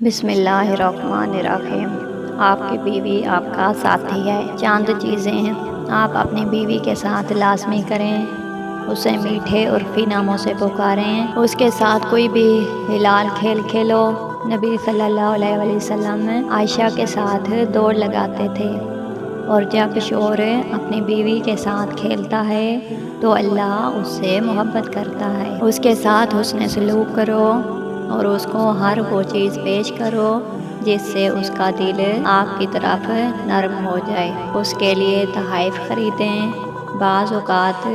بسم اللہ الرحمن الرحیم۔ آپ کی بیوی آپ کا ساتھی ہے۔ چاند چیزیں آپ اپنی بیوی کے ساتھ لازمی کریں، اسے میٹھے عرفی ناموں سے پکاریں، اس کے ساتھ کوئی بھی حلال کھیل کھیلو۔ نبی صلی اللہ علیہ وسلم عائشہ کے ساتھ دوڑ لگاتے تھے، اور جب شوہر اپنی بیوی کے ساتھ کھیلتا ہے تو اللہ اس سے محبت کرتا ہے۔ اس کے ساتھ حسن سلوک کرو اور اس کو ہر وہ چیز پیش کرو جس سے اس کا دل آپ کی طرف نرم ہو جائے۔ اس کے لیے تحائف خریدیں، بعض اوقات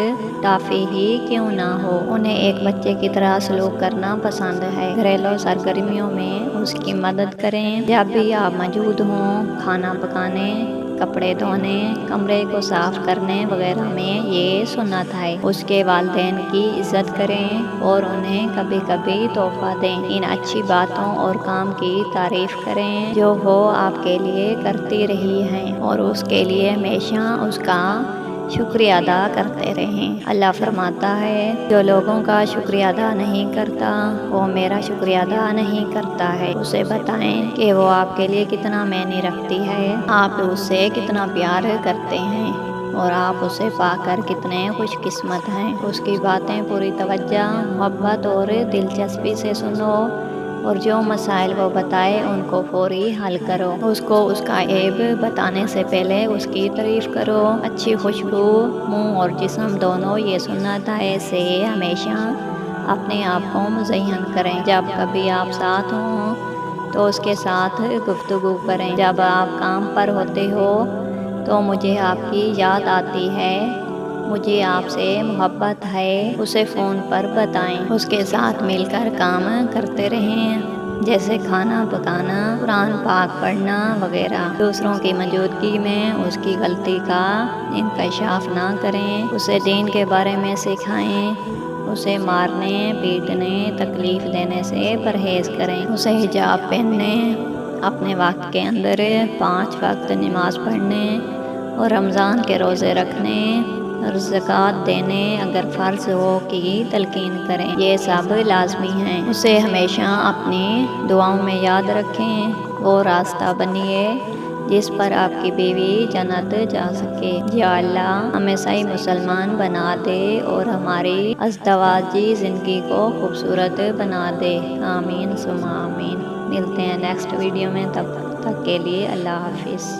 ٹافی ہی کیوں نہ ہو، انہیں ایک بچے کی طرح سلوک کرنا پسند ہے۔ گھریلو سرگرمیوں میں اس کی مدد کریں، جب بھی آپ موجود ہوں، کھانا پکانے، کپڑے دھونے، کمرے کو صاف کرنے وغیرہ میں یہ سنت ہے۔ اس کے والدین کی عزت کریں اور انہیں کبھی کبھی تحفہ دیں۔ ان اچھی باتوں اور کام کی تعریف کریں جو وہ آپ کے لیے کرتی رہی ہیں، اور اس کے لیے ہمیشہ اس کا شکریہ ادا کرتے رہیں۔ اللہ فرماتا ہے، جو لوگوں کا شکریہ ادا نہیں کرتا وہ میرا شکریہ ادا نہیں کرتا ہے۔ اسے بتائیں کہ وہ آپ کے لیے کتنا معنی رکھتی ہے، آپ اس سے کتنا پیار کرتے ہیں اور آپ اسے پا کر کتنے خوش قسمت ہیں۔ اس کی باتیں پوری توجہ، محبت اور دلچسپی سے سنو، اور جو مسائل وہ بتائے ان کو فوری حل کرو۔ اس کو اس کا عیب بتانے سے پہلے اس کی تعریف کرو۔ اچھی خوشبو منہ اور جسم دونوں یہ سنت ہے سے ہمیشہ اپنے آپ کو مزین کریں۔ جب کبھی آپ ساتھ ہوں تو اس کے ساتھ گفتگو کریں۔ جب آپ کام پر ہوتے ہو تو مجھے آپ کی یاد آتی ہے، مجھے آپ سے محبت ہے، اسے فون پر بتائیں۔ اس کے ساتھ مل کر کام کرتے رہیں، جیسے کھانا پکانا، قرآن پاک پڑھنا وغیرہ۔ دوسروں کی موجودگی میں اس کی غلطی کا انکشاف نہ کریں، اسے دین کے بارے میں سکھائیں۔ اسے مارنے، پیٹنے، تکلیف دینے سے پرہیز کریں۔ اسے حجاب پہننے، اپنے وقت کے اندر 5 وقت نماز پڑھنے اور رمضان کے روزے رکھنے اور زکوٰۃ دینے اگر فرض ہو کی تلقین کریں۔ یہ سب لازمی ہیں۔ اسے ہمیشہ اپنی دعاؤں میں یاد رکھیں۔ وہ راستہ بنیے جس پر آپ کی بیوی جنت جا سکے۔ یا اللہ ہمیں صحیح مسلمان بنا دے اور ہماری ازدواجی زندگی کو خوبصورت بنا دے۔ آمین ثم آمین۔ ملتے ہیں نیکسٹ ویڈیو میں، تب تک کے لیے اللہ حافظ۔